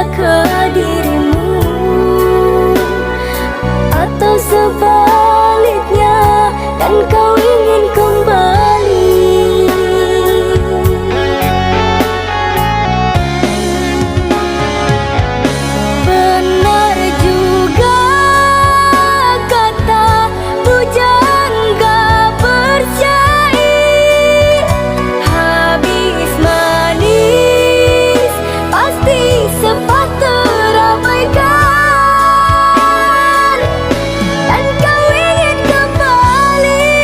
bahagia ke dirimu, atau sebaliknya dan kau ingin kembali. Benar juga kata pujian gak bercair, habis manis pasti sempat terabaikan, dan kau ingin kembali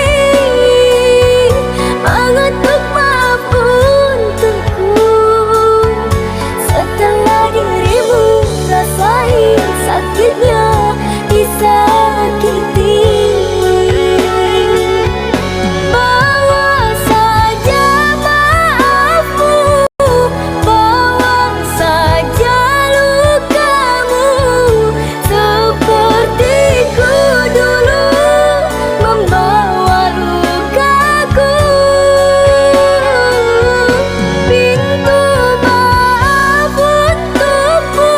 mengetuk maaf untukku. Setelah dirimu rasain sakitnya disakiti, bawa saja maafmu, bawa saja lukamu, sepertiku dulu membawa lukaku. Pintu maaf untukmu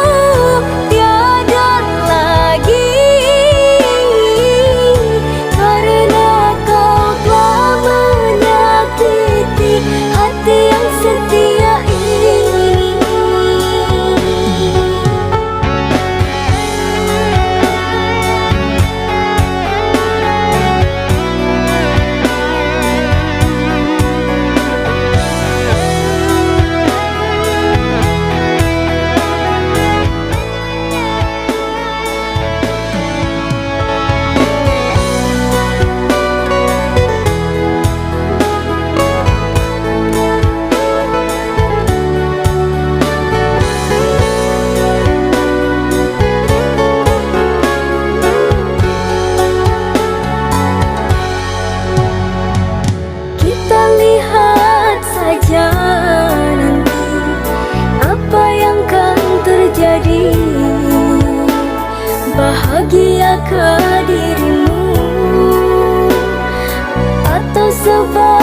tiada lagi, karena kau telah menyakiti hati yang setia ini. Kita lihat saja nanti apa yang kan terjadi. Bahagia ke dirimu atau sebaliknya